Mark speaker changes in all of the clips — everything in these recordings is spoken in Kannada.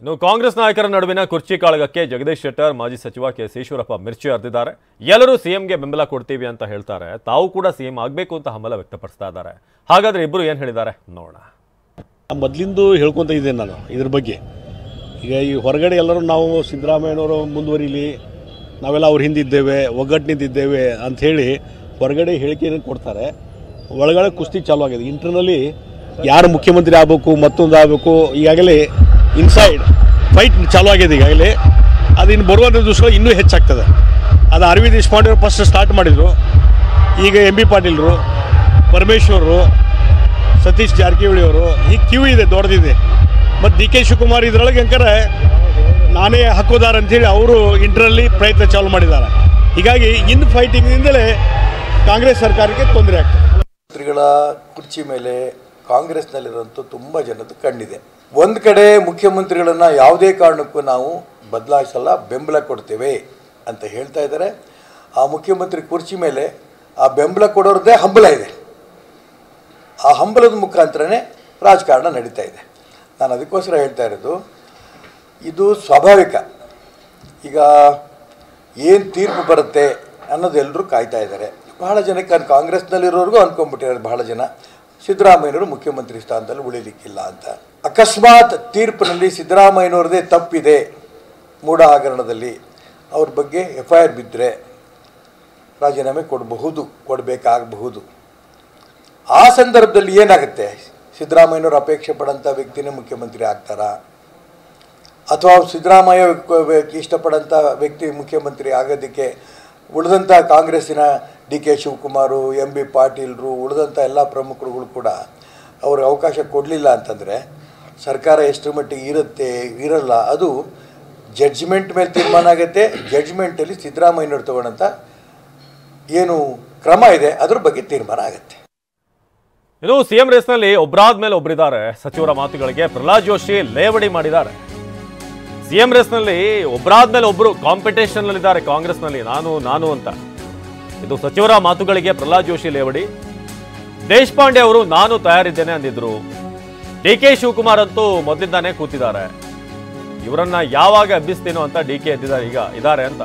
Speaker 1: ಇನ್ನು ಕಾಂಗ್ರೆಸ್ ನಾಯಕರ ನಡುವಿನ ಕುರ್ಚಿ ಕಾಳಗಕ್ಕೆ ಜಗದೀಶ್ ಶೆಟ್ಟರ್, ಮಾಜಿ ಸಚಿವ ಕೆ.ಎಸ್. ಈಶ್ವರಪ್ಪ ಮಿರ್ಚಿ ಹರಿದಿದ್ದಾರೆ. ಎಲ್ಲರೂ ಸಿಎಂಗೆ ಬೆಂಬಲ ಕೊಡ್ತೀವಿ ಅಂತ ಹೇಳ್ತಾರೆ. ತಾವು ಕೂಡ ಸಿಎಂ ಆಗಬೇಕು ಅಂತ ಹಂಬಲ ವ್ಯಕ್ತಪಡಿಸ್ತಾ ಇದ್ದಾರೆ. ಹಾಗಾದ್ರೆ ಇಬ್ಬರು ಏನು ಹೇಳಿದ್ದಾರೆ ನೋಡೋಣ.
Speaker 2: ಮೊದಲಿಂದು ಹೇಳ್ಕೊಂತ ಇದ್ದೇನೆ ನಾನು ಇದ್ರ ಬಗ್ಗೆ. ಈಗ ಈ ಹೊರಗಡೆ ಎಲ್ಲರೂ ನಾವು ಸಿದ್ದರಾಮಯ್ಯನವರು ಮುಂದುವರಿಲಿ, ನಾವೆಲ್ಲ ಅವ್ರ ಹಿಂದಿದ್ದೇವೆ, ಒಗ್ಗಟ್ಟಿನಿದ್ದೇವೆ ಅಂಥೇಳಿ ಹೊರಗಡೆ ಹೇಳಿಕೆಯನ್ನು ಕೊಡ್ತಾರೆ. ಒಳಗಡೆ ಕುಸ್ತಿ ಚಾಲು ಆಗಿದೆ. ಇಂಟರ್ನಲ್ಲಿ ಯಾರು ಮುಖ್ಯಮಂತ್ರಿ ಆಗಬೇಕು, ಮತ್ತೊಂದು ಆಗಬೇಕು, ಈಗಾಗಲೇ ಇನ್ಸೈಡ್ ಫೈಟ್ ಚಾಲು ಆಗಿದೆ ಈಗಾಗಲೇ. ಅದು ಇನ್ನು ಬರುವಂಥ ದಿವಸಗಳು ಇನ್ನೂ ಹೆಚ್ಚಾಗ್ತದೆ. ಅದು ಅರವಿಂದ್ ದೇಶಪಾಂಡೆ ಅವರು ಫಸ್ಟ್ ಸ್ಟಾರ್ಟ್ ಮಾಡಿದರು. ಈಗ ಎಂ ಬಿ ಪಾಟೀಲರು, ಪರಮೇಶ್ವರರು, ಸತೀಶ್ ಜಾರಕಿಹೊಳಿ ಅವರು, ಈ ಕ್ಯೂ ಇದೆ, ದೊಡ್ಡದಿದೆ. ಮತ್ತು ಡಿ ಕೆ ಶಿವಕುಮಾರ್ ಇದರೊಳಗೆ ಅಂಕರೆ ನಾನೇ ಹಾಕೋದಾರ ಅಂಥೇಳಿ ಅವರು ಇಂಟರ್ನಲ್ಲಿ ಪ್ರಯತ್ನ ಚಾಲು ಮಾಡಿದ್ದಾರೆ. ಹೀಗಾಗಿ ಇನ್ ಫೈಟಿಂಗ್ನಿಂದಲೇ ಕಾಂಗ್ರೆಸ್ ಸರ್ಕಾರಕ್ಕೆ ತೊಂದರೆ ಆಗ್ತದೆ.
Speaker 3: ಮಂತ್ರಿಗಳ ಕುರ್ಚಿ ಮೇಲೆ ಕಾಂಗ್ರೆಸ್ನಲ್ಲಿರೋಂಥ ತುಂಬ ಜನದ್ದು ಕಣ್ಣಿದೆ. ಒಂದು ಕಡೆ ಮುಖ್ಯಮಂತ್ರಿಗಳನ್ನು ಯಾವುದೇ ಕಾರಣಕ್ಕೂ ನಾವು ಬದಲಾಯಿಸಲ್ಲ, ಬೆಂಬಲ ಕೊಡ್ತೇವೆ ಅಂತ ಹೇಳ್ತಾ ಇದ್ದಾರೆ. ಆ ಮುಖ್ಯಮಂತ್ರಿ ಕುರ್ಚಿ ಮೇಲೆ ಆ ಬೆಂಬಲ ಕೊಡೋರದ್ದೇ ಹಂಬಲ ಇದೆ. ಆ ಹಂಬಲದ ಮುಖಾಂತರನೇ ರಾಜಕಾರಣ ನಡೀತಾ ಇದೆ. ನಾನು ಅದಕ್ಕೋಸ್ಕರ ಹೇಳ್ತಾ ಇರೋದು, ಇದು ಸ್ವಾಭಾವಿಕ. ಈಗ ಏನು ತೀರ್ಪು ಬರುತ್ತೆ ಅನ್ನೋದು ಎಲ್ಲರೂ ಕಾಯ್ತಾ ಇದ್ದಾರೆ. ಬಹಳ ಜನಕ್ಕೆ ಕಾಂಗ್ರೆಸ್ನಲ್ಲಿರೋರಿಗೂ ಅಂದ್ಕೊಂಡ್ಬಿಟ್ಟಿದ್ದಾರೆ ಬಹಳ ಜನ, ಸಿದ್ದರಾಮಯ್ಯನವರು ಮುಖ್ಯಮಂತ್ರಿ ಸ್ಥಾನದಲ್ಲಿ ಉಳಿಲಿಕ್ಕಿಲ್ಲ ಅಂತ. ಅಕಸ್ಮಾತ್ ತೀರ್ಪಿನಲ್ಲಿ ಸಿದ್ದರಾಮಯ್ಯನವ್ರದ್ದೇ ತಪ್ಪಿದೆ, ಮೂಢ ಹಗರಣದಲ್ಲಿ ಅವ್ರ ಬಗ್ಗೆ FIR ಬಿದ್ದರೆ ರಾಜೀನಾಮೆ ಕೊಡಬೇಕಾಗಬಹುದು. ಆ ಸಂದರ್ಭದಲ್ಲಿ ಏನಾಗುತ್ತೆ? ಸಿದ್ದರಾಮಯ್ಯನವರು ಅಪೇಕ್ಷೆ ಪಡೋಂಥ ವ್ಯಕ್ತಿನೇ ಮುಖ್ಯಮಂತ್ರಿ ಆಗ್ತಾರಾ, ಅಥವಾ ಸಿದ್ದರಾಮಯ್ಯ ಇಷ್ಟಪಡೋಂಥ ವ್ಯಕ್ತಿ ಮುಖ್ಯಮಂತ್ರಿ ಆಗೋದಕ್ಕೆ ಉಳಿದಂಥ ಕಾಂಗ್ರೆಸ್ಸಿನ D K Shivakumar, M B ಪಾಟೀಲರು, ಉಳಿದಂಥ ಎಲ್ಲ ಪ್ರಮುಖರುಗಳು ಕೂಡ ಅವ್ರಿಗೆ ಅವಕಾಶ ಕೊಡಲಿಲ್ಲ ಅಂತಂದರೆ ಸರ್ಕಾರ ಎಷ್ಟು ಮಟ್ಟಿಗೆ ಇರುತ್ತೆ ಇರಲ್ಲ, ಅದು ಜಡ್ಜ್ಮೆಂಟ್ ಮೇಲೆ ತೀರ್ಮಾನ ಆಗುತ್ತೆ. ಜಡ್ಜ್ಮೆಂಟಲ್ಲಿ ಸಿದ್ದರಾಮಯ್ಯನವ್ರು ತಗೊಂಡಂಥ ಏನು ಕ್ರಮ ಇದೆ ಅದ್ರ ಬಗ್ಗೆ ತೀರ್ಮಾನ ಆಗುತ್ತೆ.
Speaker 1: ಇನ್ನು ಸಿಎಂ ರೇಸ್ನಲ್ಲಿ ಒಬ್ಬರಾದ ಮೇಲೆ ಒಬ್ಬರಿದ್ದಾರೆ. ಸಚಿವರ ಮಾತುಗಳಿಗೆ ಪ್ರಹ್ಲಾದ್ ಜೋಶಿ ಲೇವಡಿ ಮಾಡಿದ್ದಾರೆ. ಸಿಎಂ ರೇಸ್ನಲ್ಲಿ ಒಬ್ಬರಾದ ಮೇಲೆ ಒಬ್ಬರು ಕಾಂಪಿಟೇಷನ್ ನಲ್ಲಿದ್ದಾರೆ ಕಾಂಗ್ರೆಸ್ನಲ್ಲಿ, ನಾನು ಅಂತ. ಇದು ಸಚಿವರ ಮಾತುಗಳಿಗೆ ಪ್ರಹ್ಲಾದ್ ಜೋಶಿ ಲೇವಡಿ. ದೇಶಪಾಂಡೆ ಅವರು ನಾನು ತಯಾರಿದ್ದೇನೆ ಅಂದಿದ್ರು. ಡಿ ಕೆ ಶಿವಕುಮಾರ್ ಅಂತೂ ಮೊದಲಿಂದಾನೇ ಕೂತಿದ್ದಾರೆ. ಇವರನ್ನ ಯಾವಾಗ ಹಬ್ಬಿಸ್ತೀನೋ ಅಂತ ಡಿ ಕೆ ಎದ್ದಿದ್ದಾರೆ, ಈಗ ಇದ್ದಾರೆ ಅಂತ.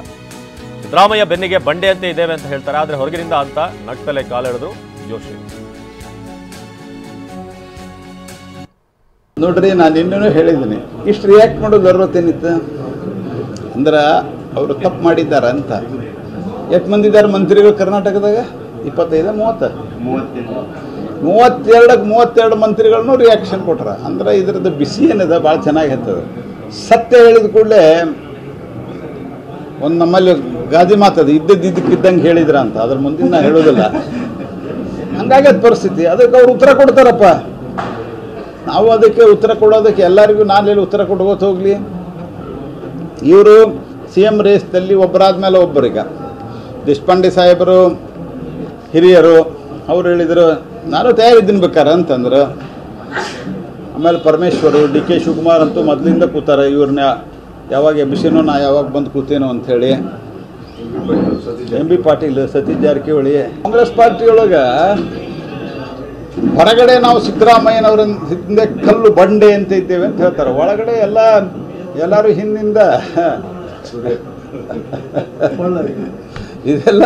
Speaker 1: ಸಿದ್ದರಾಮಯ್ಯ ಬೆನ್ನಿಗೆ ಬಂಡೆ ಅಂತ ಇದ್ದೇವೆ ಅಂತ ಹೇಳ್ತಾರೆ. ಆದ್ರೆ ಹೊರಗಿನಿಂದ ಅಂತ ನಗ್ತಲೆ ಕಾಲೆಳೆದ್ರು ಜೋಶಿ.
Speaker 4: ನೋಡ್ರಿ, ನಾನು ಇನ್ನೂ ಹೇಳಿದ್ದೀನಿ, ಇಷ್ಟು ರಿಯಾಕ್ಟ್ ಮಾಡೋದು ಜರೂರತ್ತೇನಿತ್ತು? ಅಂದ್ರೆ ಅವರು ತಪ್ಪು ಮಾಡಿದ್ದಾರೆ ಅಂತ. ಎಷ್ಟು ಮಂದಿ ಇದ್ದಾರೆ ಮಂತ್ರಿಗಳು ಕರ್ನಾಟಕದಾಗ? 25, 32 ಮಂತ್ರಿಗಳನ್ನು ರಿಯಾಕ್ಷನ್ ಕೊಟ್ರ. ಅಂದ್ರೆ ಇದ್ರದ್ದು ಬಿಸಿ ಏನಿದೆ ಭಾಳ ಚೆನ್ನಾಗಿ ಹೇಳ್ತದೆ. ಸತ್ಯ ಹೇಳಿದ ಕೂಡಲೇ ಒಂದು ನಮ್ಮಲ್ಲಿ ಗಾದಿ ಮಾತದು, ಇದ್ದಕ್ಕಿದ್ದಂಗೆ ಹೇಳಿದ್ರ ಅಂತ. ಅದ್ರ ಮುಂದಿನ ನಾ ಹೇಳೋದಿಲ್ಲ. ಹಂಗಾಗದ ಪರಿಸ್ಥಿತಿ. ಅದಕ್ಕೆ ಅವ್ರು ಉತ್ತರ ಕೊಡ್ತಾರಪ್ಪ. ನಾವು ಅದಕ್ಕೆ ಉತ್ತರ ಕೊಡೋದಕ್ಕೆ ಎಲ್ಲರಿಗೂ ನಾನೆಲ್ಲಿ ಉತ್ತರ ಕೊಡ್ಕೋತ ಹೋಗ್ಲಿ? ಇವರು CM ರೇಸ್ದಲ್ಲಿ ಒಬ್ಬರಾದ ಮೇಲೆ ಒಬ್ಬರೀಗ ದೇಶಪಾಂಡೆ ಸಾಹೇಬರು ಹಿರಿಯರು ಅವ್ರು ಹೇಳಿದರು ನಾನು ತಯಾರಿದ್ದೀನಿ ಬೇಕಾರೆ ಅಂತಂದ್ರೆ. ಆಮೇಲೆ ಪರಮೇಶ್ವರು, ಡಿ ಕೆ ಶಿವಕುಮಾರ್ ಅಂತೂ ಮೊದಲಿಂದ ಕೂತಾರೆ. ಇವ್ರನ್ನ ಯಾವಾಗ ಎಬ್ಬಿಸಿನೋ ನಾ ಯಾವಾಗ ಬಂದು ಕೂತೇನೋ ಅಂಥೇಳಿ. M B Patil, Satish Jarkiholi. ಕಾಂಗ್ರೆಸ್ ಪಾರ್ಟಿಯೊಳಗೆ ಹೊರಗಡೆ ನಾವು ಸಿದ್ದರಾಮಯ್ಯನವರ ಹಿಂದೆ ಕಲ್ಲು ಬಂಡೆ ಅಂತ ಇದ್ದೇವೆ ಅಂತ ಹೇಳ್ತಾರೆ. ಒಳಗಡೆ ಎಲ್ಲರೂ ಹಿಂದಿಂದ ಇದೆಲ್ಲ